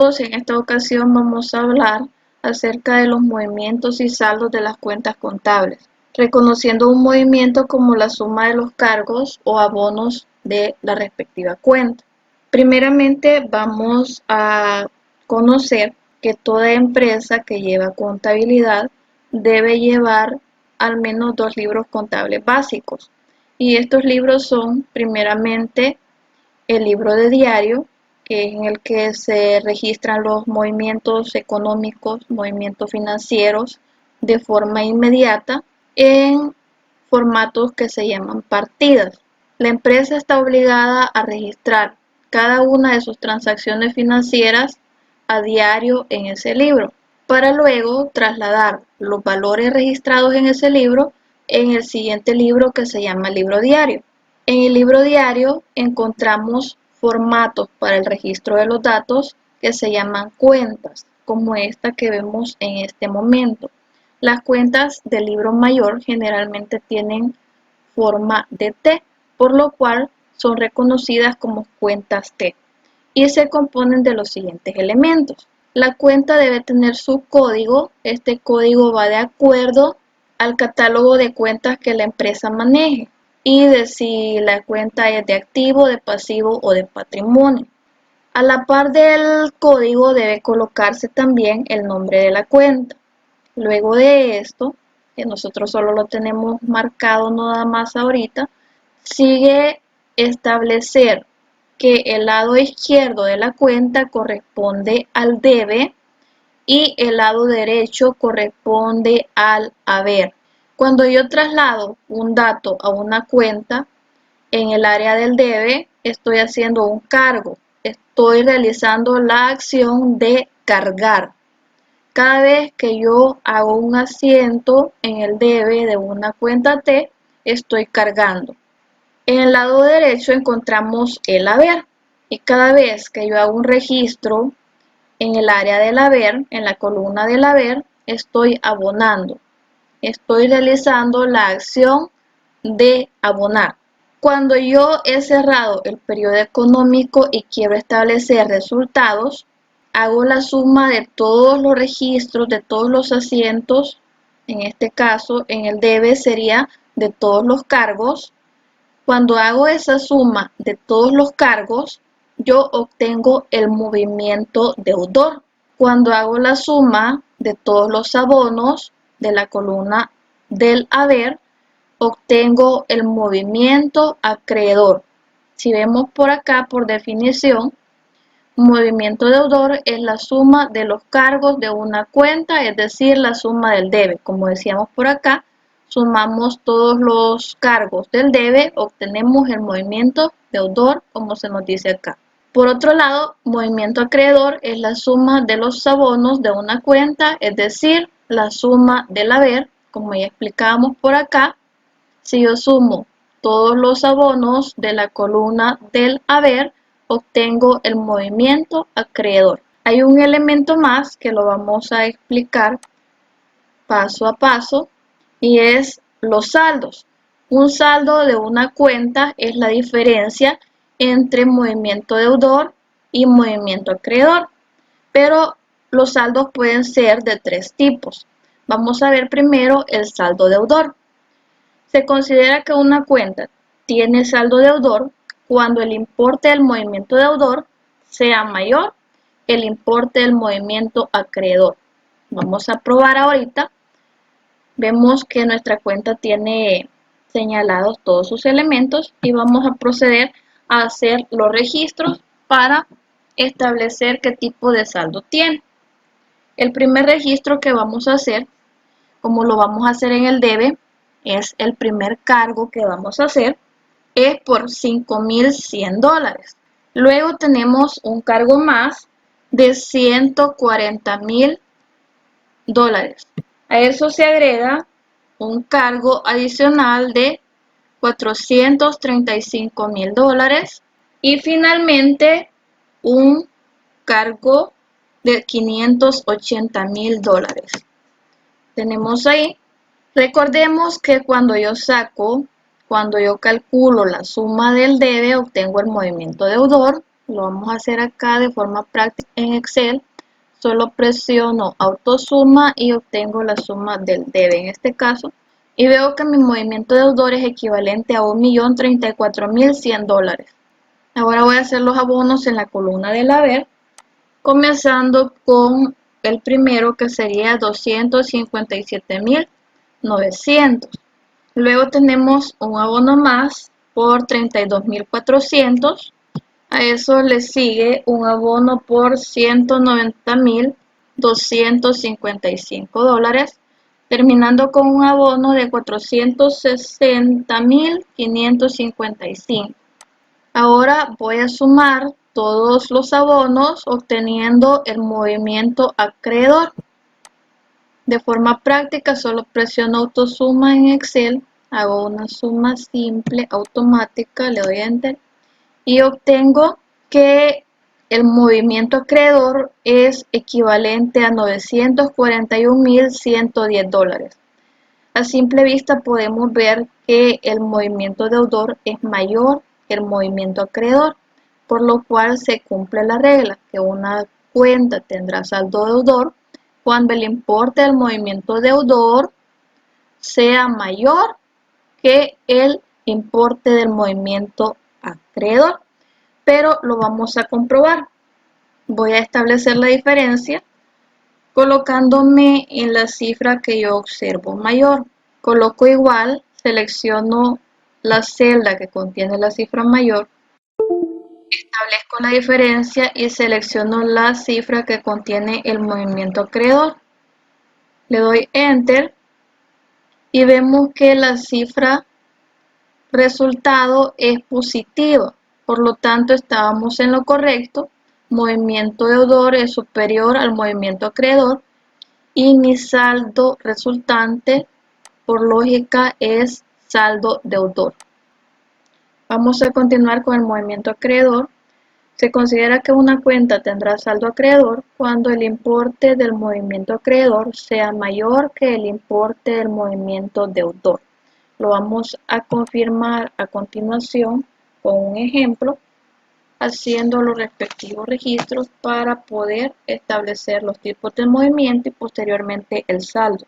En esta ocasión vamos a hablar acerca de los movimientos y saldos de las cuentas contables, reconociendo un movimiento como la suma de los cargos o abonos de la respectiva cuenta. Primeramente vamos a conocer que toda empresa que lleva contabilidad debe llevar al menos 2 libros contables básicos, y estos libros son primeramente el libro de diario, que es en el que se registran los movimientos económicos, movimientos financieros de forma inmediata en formatos que se llaman partidas. La empresa está obligada a registrar cada una de sus transacciones financieras a diario en ese libro, para luego trasladar los valores registrados en ese libro en el siguiente libro que se llama libro diario. En el libro diario encontramos formatos para el registro de los datos que se llaman cuentas, como esta que vemos en este momento. Las cuentas del libro mayor generalmente tienen forma de T, por lo cual son reconocidas como cuentas T y se componen de los siguientes elementos. La cuenta debe tener su código. Este código va de acuerdo al catálogo de cuentas que la empresa maneje y de si la cuenta es de activo, de pasivo o de patrimonio. A la par del código debe colocarse también el nombre de la cuenta. Luego de esto, que nosotros solo lo tenemos marcado nada más ahorita, sigue establecer que el lado izquierdo de la cuenta corresponde al debe y el lado derecho corresponde al haber. Cuando yo traslado un dato a una cuenta, en el área del debe estoy haciendo un cargo, estoy realizando la acción de cargar. Cada vez que yo hago un asiento en el debe de una cuenta T, estoy cargando. En el lado derecho encontramos el haber, y cada vez que yo hago un registro en el área del haber, en la columna del haber, estoy abonando. Estoy realizando la acción de abonar. Cuando yo he cerrado el periodo económico y quiero establecer resultados, hago la suma de todos los registros, de todos los asientos. En este caso, en el debe sería de todos los cargos. Cuando hago esa suma de todos los cargos, yo obtengo el movimiento deudor. Cuando hago la suma de todos los abonos de la columna del haber, obtengo el movimiento acreedor. Si vemos por acá, por definición, movimiento deudor es la suma de los cargos de una cuenta, es decir, la suma del debe. Como decíamos por acá, sumamos todos los cargos del debe, obtenemos el movimiento deudor, como se nos dice acá. Por otro lado, movimiento acreedor es la suma de los abonos de una cuenta, es decir, la suma del haber, como ya explicábamos por acá. Si yo sumo todos los abonos de la columna del haber, obtengo el movimiento acreedor. Hay un elemento más que lo vamos a explicar paso a paso, y es los saldos. Un saldo de una cuenta es la diferencia entre movimiento deudor y movimiento acreedor, pero los saldos pueden ser de 3 tipos. Vamos a ver primero el saldo deudor. Se considera que una cuenta tiene saldo deudor cuando el importe del movimiento deudor sea mayor que el importe del movimiento acreedor. Vamos a probar ahorita. Vemos que nuestra cuenta tiene señalados todos sus elementos y vamos a proceder a hacer los registros para establecer qué tipo de saldo tiene. El primer registro que vamos a hacer, como lo vamos a hacer en el debe, es el primer cargo que vamos a hacer, es por $5,100. Luego tenemos un cargo más de $140,000. A eso se agrega un cargo adicional de $435,000 y finalmente un cargo de $580,000. Tenemos ahí. Recordemos que cuando yo calculo la suma del debe, obtengo el movimiento deudor, lo vamos a hacer acá de forma práctica en Excel. Solo presiono autosuma y obtengo la suma del debe en este caso. Y veo que mi movimiento deudor es equivalente a $1.034.100. Ahora voy a hacer los abonos en la columna del haber, comenzando con el primero que sería 257.900. Luego tenemos un abono más por 32.400. A eso le sigue un abono por $190.255, terminando con un abono de $460.555. Ahora voy a sumar todos los abonos obteniendo el movimiento acreedor. De forma práctica solo presiono autosuma en Excel, hago una suma simple automática, le doy Enter y obtengo que el movimiento acreedor es equivalente a $941.110. A simple vista podemos ver que el movimiento deudor es mayor que el movimiento acreedor, por lo cual se cumple la regla que una cuenta tendrá saldo deudor cuando el importe del movimiento deudor sea mayor que el importe del movimiento acreedor. Pero lo vamos a comprobar. Voy a establecer la diferencia colocándome en la cifra que yo observo mayor. Coloco igual, selecciono la celda que contiene la cifra mayor, establezco la diferencia y selecciono la cifra que contiene el movimiento acreedor. Le doy Enter y vemos que la cifra resultado es positiva. Por lo tanto, estábamos en lo correcto. Movimiento deudor es superior al movimiento acreedor y mi saldo resultante, por lógica, es saldo deudor. Vamos a continuar con el movimiento acreedor. Se considera que una cuenta tendrá saldo acreedor cuando el importe del movimiento acreedor sea mayor que el importe del movimiento deudor. Lo vamos a confirmar a continuación con un ejemplo, haciendo los respectivos registros para poder establecer los tipos de movimiento y posteriormente el saldo.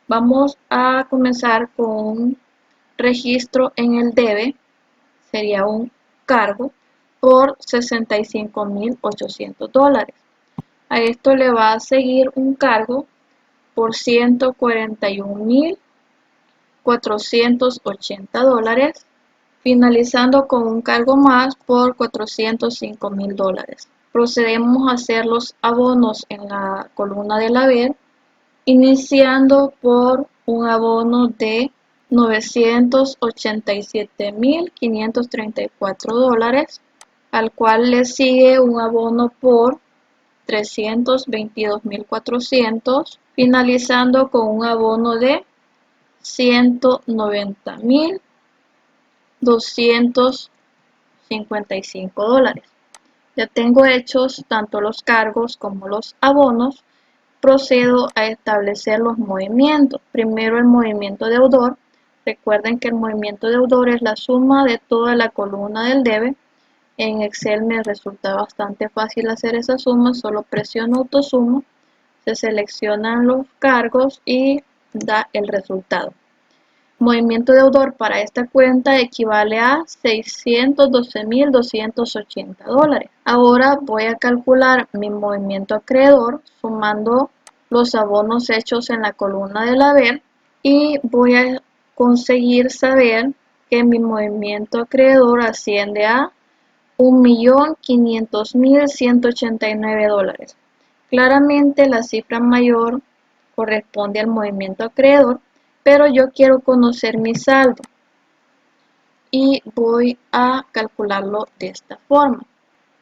Vamos a comenzar con un registro en el debe, sería un cargo por $65.800. A esto le va a seguir un cargo por $141.480, finalizando con un cargo más por $405.000. Procedemos a hacer los abonos en la columna del haber, iniciando por un abono de $987.534, al cual le sigue un abono por $322.400, finalizando con un abono de $190.255. Ya tengo hechos tanto los cargos como los abonos. Procedo a establecer los movimientos. Primero el movimiento deudor. Recuerden que el movimiento deudor es la suma de toda la columna del debe. En Excel me resulta bastante fácil hacer esa suma, solo presiono autosuma, se seleccionan los cargos y da el resultado. Movimiento deudor para esta cuenta equivale a $612.280. Ahora voy a calcular mi movimiento acreedor sumando los abonos hechos en la columna del haber y voy a conseguir saber que mi movimiento acreedor asciende a $1.500.189. Claramente la cifra mayor corresponde al movimiento acreedor, pero yo quiero conocer mi saldo y voy a calcularlo de esta forma.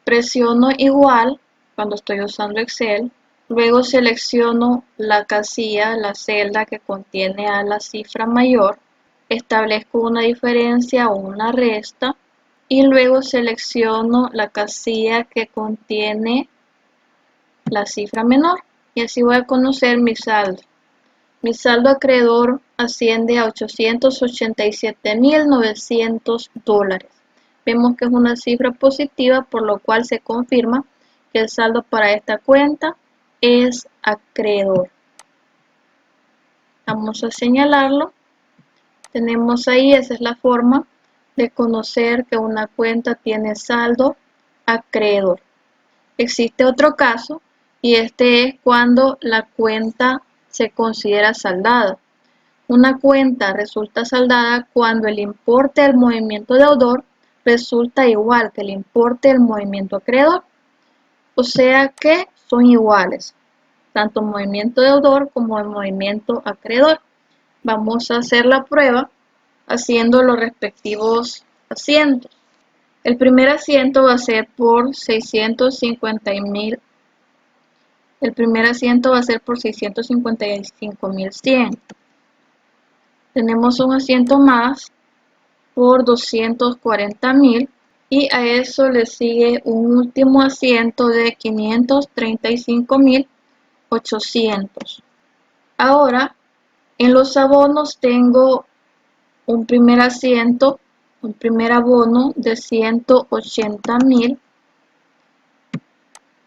Presiono igual cuando estoy usando Excel, luego selecciono la casilla, la celda que contiene a la cifra mayor, establezco una diferencia o una resta y luego selecciono la casilla que contiene la cifra menor y así voy a conocer mi saldo. Mi saldo acreedor asciende a $887.900. Vemos que es una cifra positiva, por lo cual se confirma que el saldo para esta cuenta es acreedor. Vamos a señalarlo. Tenemos ahí, esa es la forma de conocer que una cuenta tiene saldo acreedor. Existe otro caso y este es cuando la cuenta se considera saldada. Una cuenta resulta saldada cuando el importe del movimiento deudor resulta igual que el importe del movimiento acreedor. O sea que son iguales, tanto el movimiento deudor como el movimiento acreedor. Vamos a hacer la prueba haciendo los respectivos asientos. El primer asiento va a ser por 650.000. El primer asiento va a ser por 655.100. Tenemos un asiento más por 240.000 y a eso le sigue un último asiento de 535.800. Ahora, en los abonos tengo un primer asiento, un primer abono de 180.000,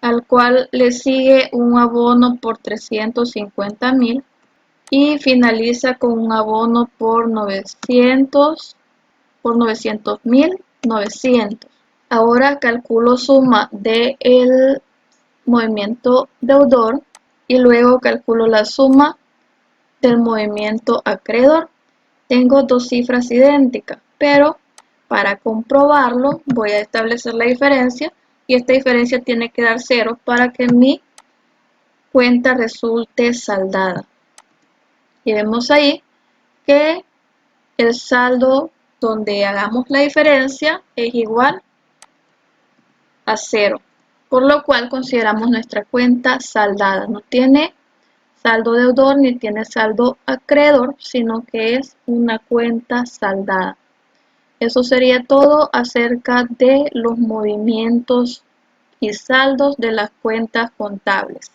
al cual le sigue un abono por 350.000 y finaliza con un abono por 900.900. Ahora calculo suma del movimiento deudor y luego calculo la suma del movimiento acreedor. Tengo dos cifras idénticas, pero para comprobarlo voy a establecer la diferencia y esta diferencia tiene que dar 0 para que mi cuenta resulte saldada. Y vemos ahí que el saldo donde hagamos la diferencia es igual a 0, por lo cual consideramos nuestra cuenta saldada. No tiene saldo deudor ni tiene saldo acreedor, sino que es una cuenta saldada. Eso sería todo acerca de los movimientos y saldos de las cuentas contables.